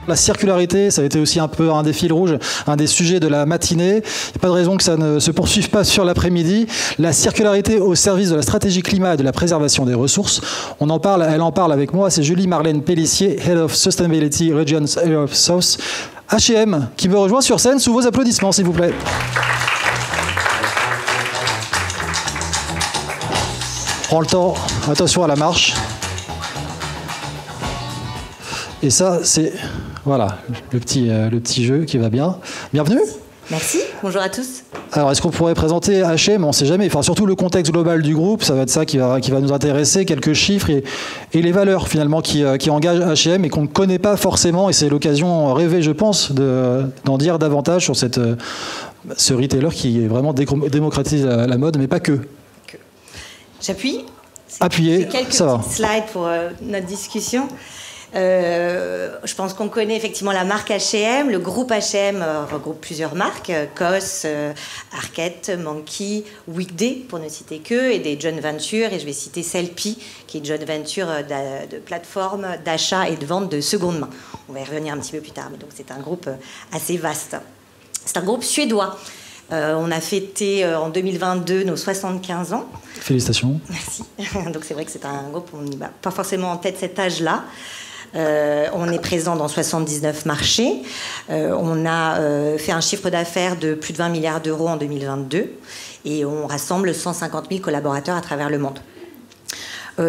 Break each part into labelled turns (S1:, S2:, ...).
S1: La circularité, ça a été aussi un peu un des fils rouges, un des sujets de la matinée. Il n'y a pas de raison que ça ne se poursuive pas sur l'après-midi. La circularité au service de la stratégie climat et de la préservation des ressources. Elle en parle avec moi, c'est Julie-Marlène Pellissier, Head of Sustainability Regions Europe South, H&M, qui me rejoint sur scène sous vos applaudissements, s'il vous plaît. Prends le temps, attention à la marche. Et ça, c'est voilà, le petit jeu qui va bien. Bienvenue.
S2: Merci, bonjour à tous.
S1: Alors, est-ce qu'on pourrait présenter H&M? On ne sait jamais, enfin, surtout le contexte global du groupe, ça va être ça qui va nous intéresser, quelques chiffres et les valeurs finalement qui engagent H&M et qu'on ne connaît pas forcément, et c'est l'occasion rêvée, je pense, d'en dire davantage sur ce retailer qui est vraiment démocratise la mode, mais pas que.
S2: J'appuie.
S1: Appuyez, ça va.
S2: Quelques slides pour notre discussion. Je pense qu'on connaît effectivement la marque H&M. Le groupe H&M regroupe plusieurs marques, COS, Arket, Monkey, Weekday pour ne citer que, et des joint ventures, et je vais citer Sellpy qui est une joint venture de plateforme d'achat et de vente de seconde main. On va y revenir un petit peu plus tard, mais donc c'est un groupe assez vaste. C'est un groupe suédois. On a fêté en 2022 nos 75 ans.
S1: Félicitations.
S2: Merci. Donc c'est vrai que c'est un groupe, on n'a pas forcément en tête cet âge-là. On est présent dans 79 marchés. On a fait un chiffre d'affaires de plus de 20 milliards d'euros en 2022 et on rassemble 150 000 collaborateurs à travers le monde.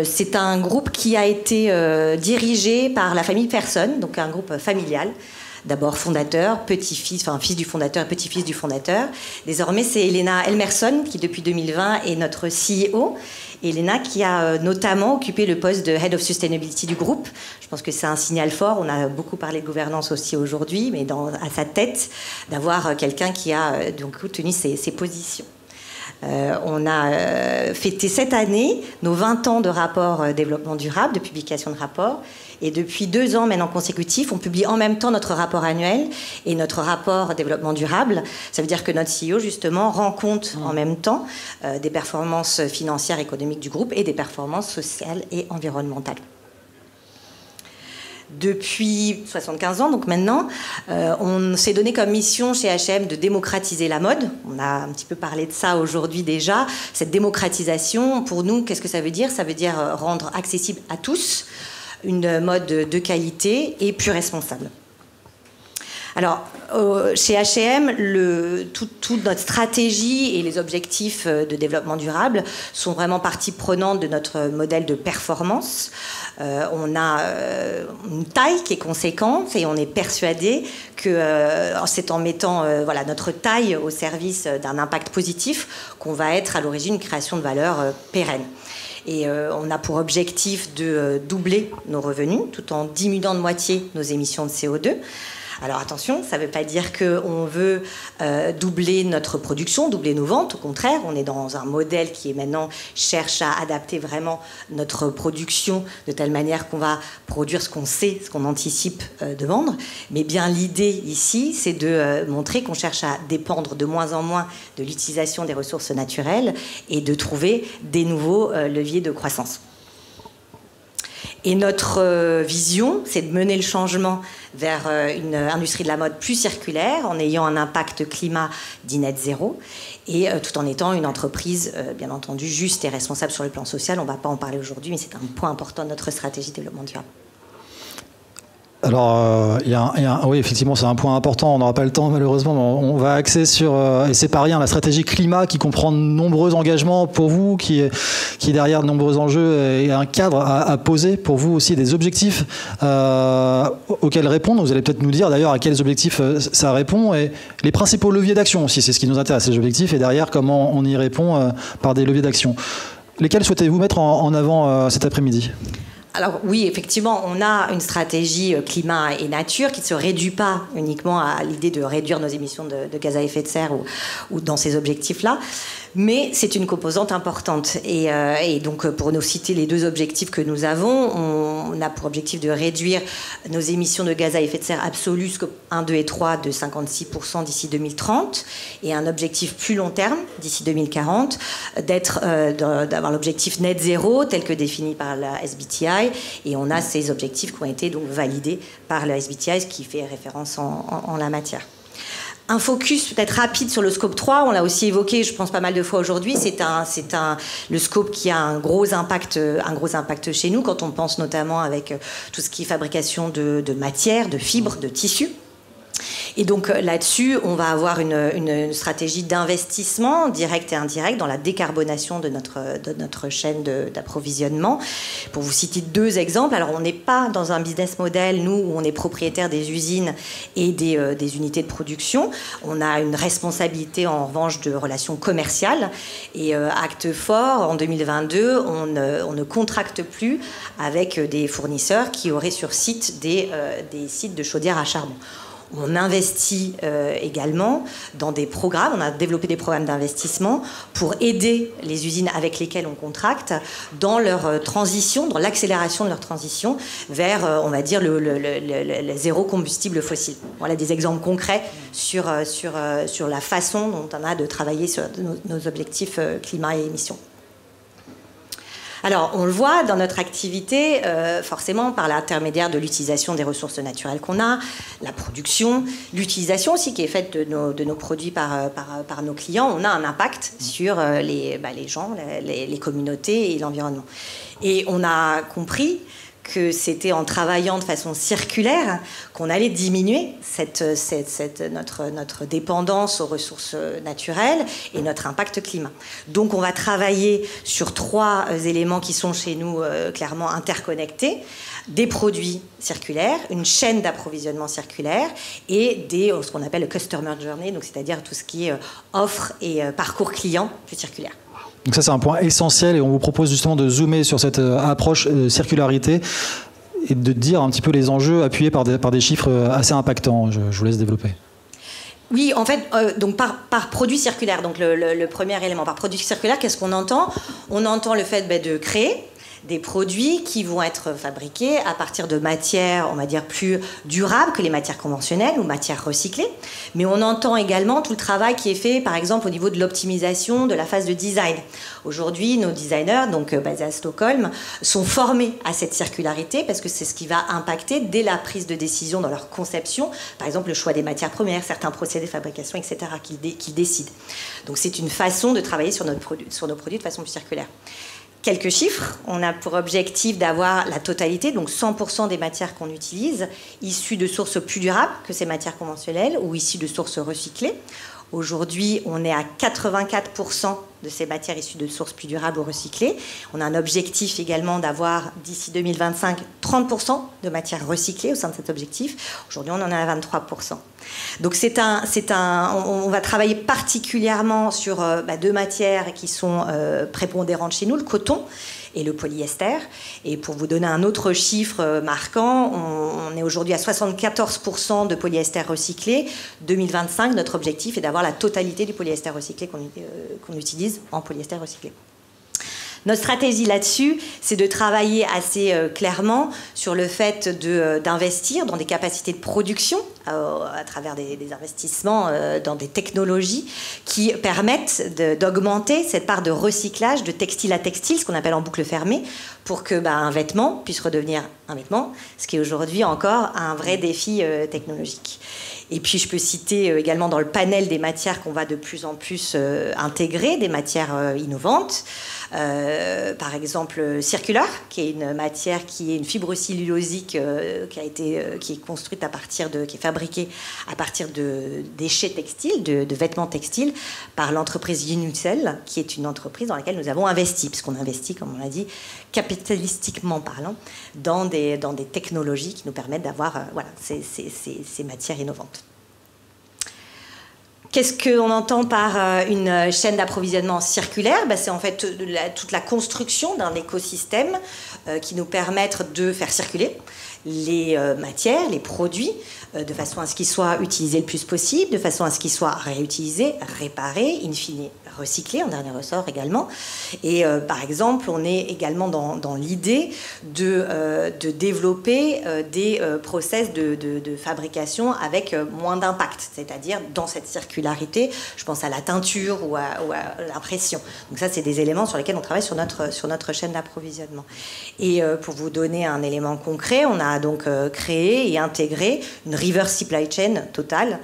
S2: C'est un groupe qui a été dirigé par la famille Persson, donc un groupe familial. D'abord fondateur, petit-fils, enfin fils du fondateur et petit-fils du fondateur. Désormais, c'est Helena Elmerson qui, depuis 2020, est notre CEO. Helena qui a notamment occupé le poste de Head of Sustainability du groupe. Je pense que c'est un signal fort. On a beaucoup parlé de gouvernance aussi aujourd'hui, mais à sa tête, d'avoir quelqu'un qui a donc tenu ses positions. On a fêté cette année nos 20 ans de rapport développement durable, de publication de rapport. Et depuis 2 ans maintenant consécutifs, on publie en même temps notre rapport annuel et notre rapport développement durable. Ça veut dire que notre CEO, justement, rend compte en même temps des performances financières et économiques du groupe et des performances sociales et environnementales. Depuis 75 ans, donc maintenant, on s'est donné comme mission chez H&M de démocratiser la mode. On a un petit peu parlé de ça aujourd'hui déjà. Cette démocratisation, pour nous, qu'est-ce que ça veut dire? Ça veut dire rendre accessible à tous une mode de qualité et plus responsable. Alors, chez H&M, toute notre stratégie et les objectifs de développement durable sont vraiment partie prenante de notre modèle de performance. On a une taille qui est conséquente et on est persuadé que c'est en mettant notre taille au service d'un impact positif qu'on va être à l'origine d'une création de valeur pérenne. Et on a pour objectif de doubler nos revenus tout en diminuant de moitié nos émissions de CO2. Alors attention, ça ne veut pas dire qu'on veut doubler notre production, doubler nos ventes. Au contraire, on est dans un modèle qui maintenant cherche à adapter vraiment notre production de telle manière qu'on va produire ce qu'on sait, ce qu'on anticipe de vendre. Mais bien l'idée ici, c'est de montrer qu'on cherche à dépendre de moins en moins de l'utilisation des ressources naturelles et de trouver des nouveaux leviers de croissance. Et notre vision, c'est de mener le changement vers une industrie de la mode plus circulaire, en ayant un impact climat dit net zéro, et tout en étant une entreprise, bien entendu, juste et responsable sur le plan social. On ne va pas en parler aujourd'hui, mais c'est un point important de notre stratégie de développement durable.
S1: Alors, oui, effectivement, c'est un point important. On n'aura pas le temps, malheureusement, mais on va axer sur, et c'est pas rien, la stratégie climat qui comprend de nombreux engagements pour vous, qui est derrière de nombreux enjeux et un cadre à poser pour vous aussi, des objectifs auxquels répondre. Vous allez peut-être nous dire d'ailleurs à quels objectifs ça répond et les principaux leviers d'action aussi, c'est ce qui nous intéresse, les objectifs, et derrière comment on y répond par des leviers d'action. Lesquels souhaitez-vous mettre en avant cet après-midi ?
S2: Alors oui, effectivement, on a une stratégie climat et nature qui ne se réduit pas uniquement à l'idée de réduire nos émissions de gaz à effet de serre ou dans ces objectifs-là. Mais c'est une composante importante. Et donc, pour nous citer les deux objectifs que nous avons, on a pour objectif de réduire nos émissions de gaz à effet de serre absolues, scope 1, 2 et 3, de 56% d'ici 2030, et un objectif plus long terme, d'ici 2040, d'avoir l'objectif net zéro, tel que défini par la SBTI. Et on a ces objectifs qui ont été donc validés par la SBTI, ce qui fait référence en la matière. Un focus peut-être rapide sur le scope 3, on l'a aussi évoqué, je pense, pas mal de fois aujourd'hui. C'est le scope qui a un gros impact chez nous, quand on pense notamment avec tout ce qui est fabrication de matières, de fibres, de tissus. Et donc là-dessus, on va avoir une stratégie d'investissement direct et indirect dans la décarbonation de notre chaîne d'approvisionnement. Pour vous citer deux exemples, alors on n'est pas dans un business model, nous, où on est propriétaire des usines et des unités de production. On a une responsabilité en revanche de relations commerciales. Et acte fort, en 2022, on ne contracte plus avec des fournisseurs qui auraient sur site des sites de chaudières à charbon. On investit également dans des programmes, on a développé des programmes d'investissement pour aider les usines avec lesquelles on contracte dans leur transition, dans l'accélération de leur transition vers, on va dire, le zéro combustible fossile. Voilà des exemples concrets sur la façon dont on a de travailler sur nos objectifs climat et émissions. Alors, on le voit dans notre activité, forcément par l'intermédiaire de l'utilisation des ressources naturelles qu'on a, la production, l'utilisation aussi qui est faite de nos produits par nos clients. On a un impact sur les gens, les communautés et l'environnement. Et on a compris que c'était en travaillant de façon circulaire qu'on allait diminuer notre dépendance aux ressources naturelles et notre impact climat. Donc on va travailler sur trois éléments qui sont chez nous clairement interconnectés: des produits circulaires, une chaîne d'approvisionnement circulaire et ce qu'on appelle le customer journey, donc c'est-à-dire tout ce qui est offre et parcours client plus circulaire.
S1: Donc ça, c'est un point essentiel et on vous propose justement de zoomer sur cette approche de circularité et de dire un petit peu les enjeux appuyés par des chiffres assez impactants. Je vous laisse développer.
S2: Oui, en fait, donc par produit circulaire, donc le premier élément, par produit circulaire, qu'est-ce qu'on entend ? On entend le fait de créer des produits qui vont être fabriqués à partir de matières, on va dire, plus durables que les matières conventionnelles ou matières recyclées. Mais on entend également tout le travail qui est fait, par exemple, au niveau de l'optimisation de la phase de design. Aujourd'hui, nos designers, donc basés à Stockholm, sont formés à cette circularité parce que c'est ce qui va impacter dès la prise de décision dans leur conception, par exemple le choix des matières premières, certains procédés de fabrication, etc., qu'ils décident. Donc c'est une façon de travailler sur nos produits de façon plus circulaire. Quelques chiffres. On a pour objectif d'avoir la totalité, donc 100% des matières qu'on utilise, issues de sources plus durables que ces matières conventionnelles ou issues de sources recyclées. Aujourd'hui, on est à 84% de ces matières issues de sources plus durables ou recyclées. On a un objectif également d'avoir, d'ici 2025, 30% de matières recyclées au sein de cet objectif. Aujourd'hui, on en est à 23%. Donc, on va travailler particulièrement sur deux matières qui sont prépondérantes chez nous, le coton et le polyester. Et pour vous donner un autre chiffre marquant, on est aujourd'hui à 74% de polyester recyclé. 2025, notre objectif est d'avoir la totalité du polyester recyclé qu'on utilise en polyester recyclé. Notre stratégie là-dessus, c'est de travailler assez clairement sur le fait d'investir dans des capacités de production à travers des investissements dans des technologies qui permettent d'augmenter cette part de recyclage de textile à textile, ce qu'on appelle en boucle fermée, pour que un vêtement puisse redevenir un vêtement, ce qui est aujourd'hui encore un vrai défi technologique. Et puis, je peux citer également dans le panel des matières qu'on va de plus en plus intégrer, des matières innovantes. Par exemple, Circular, qui est une matière qui est une fibre cellulosique qui est construite qui est fabriquée à partir de déchets textiles, de vêtements textiles, par l'entreprise Unicel, qui est une entreprise dans laquelle nous avons investi, puisqu'on investit, comme on l'a dit, capitalistiquement parlant, dans des technologies qui nous permettent d'avoir ces matières innovantes. Qu'est-ce qu'on entend par une chaîne d'approvisionnement circulaire ? C'est en fait toute la construction d'un écosystème qui nous permettent de faire circuler les matières, les produits, de façon à ce qu'ils soient utilisés le plus possible, de façon à ce qu'ils soient réutilisés, réparés, in fine recyclés, en dernier ressort également. Et par exemple, on est également dans l'idée de développer des process de fabrication avec moins d'impact, c'est-à-dire dans cette circularité, je pense à la teinture ou à l'impression. Donc ça, c'est des éléments sur lesquels on travaille sur notre chaîne d'approvisionnement. Et pour vous donner un élément concret, on a donc créé et intégré une reverse supply chain totale,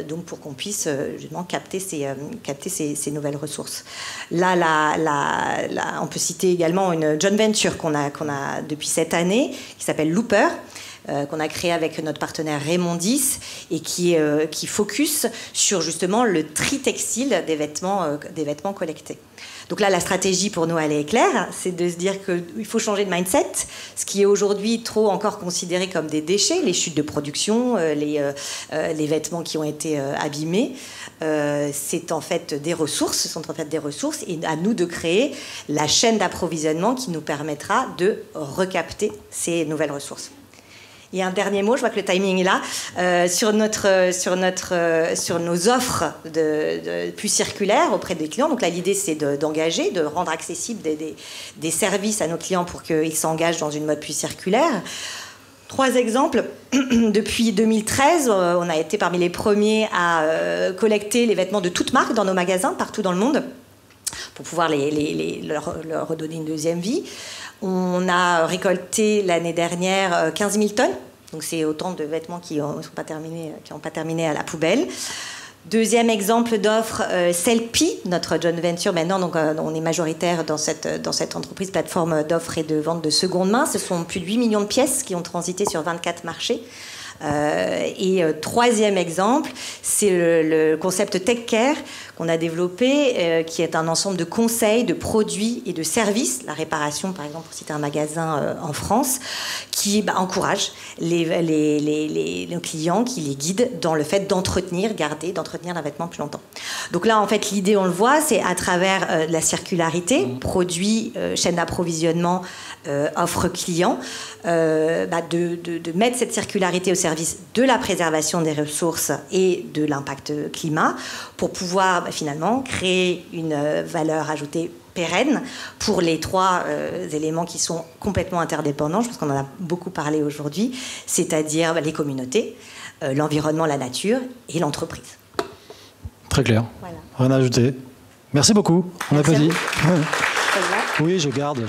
S2: donc pour qu'on puisse justement capter ces nouvelles ressources. Là, on peut citer également une joint venture qu'on a depuis cette année, qui s'appelle Looper, qu'on a créé avec notre partenaire Raymondis et qui focus sur justement le tri textile des vêtements collectés. Donc là, la stratégie pour nous, elle est claire, c'est de se dire qu'il faut changer de mindset, ce qui est aujourd'hui trop encore considéré comme des déchets, les chutes de production, les vêtements qui ont été abîmés, c'est en fait des ressources, ce sont en fait des ressources, et à nous de créer la chaîne d'approvisionnement qui nous permettra de recapter ces nouvelles ressources. Et un dernier mot, je vois que le timing est là, sur nos offres plus circulaires auprès des clients. Donc là, l'idée, c'est d'engager, de rendre accessibles des services à nos clients pour qu'ils s'engagent dans une mode plus circulaire. 3 exemples. Depuis 2013, on a été parmi les premiers à collecter les vêtements de toutes marques dans nos magasins, partout dans le monde, pour pouvoir leur redonner une deuxième vie. On a récolté l'année dernière 15 000 tonnes, donc c'est autant de vêtements qui n'ont pas terminé à la poubelle. Deuxième exemple d'offre, Sellpy, notre joint venture maintenant, donc on est majoritaire dans cette entreprise plateforme d'offres et de vente de seconde main. Ce sont plus de 8 millions de pièces qui ont transité sur 24 marchés. Et troisième exemple, c'est le concept Tech Care qu'on a développé, qui est un ensemble de conseils, de produits et de services, la réparation par exemple, pour citer un magasin en France, qui encourage nos clients, qui les guide dans le fait d'entretenir un vêtement plus longtemps. Donc là, en fait, l'idée, on le voit, c'est à travers la circularité, produits, chaîne d'approvisionnement, offre client, de mettre cette circularité au service de la préservation des ressources et de l'impact climat pour pouvoir finalement créer une valeur ajoutée pérenne pour les 3 éléments qui sont complètement interdépendants. Je pense qu'on en a beaucoup parlé aujourd'hui, c'est-à-dire les communautés, l'environnement, la nature et l'entreprise.
S1: Très clair. Voilà. Rien à ajouter. Merci beaucoup. On applaudit. Oui, je garde.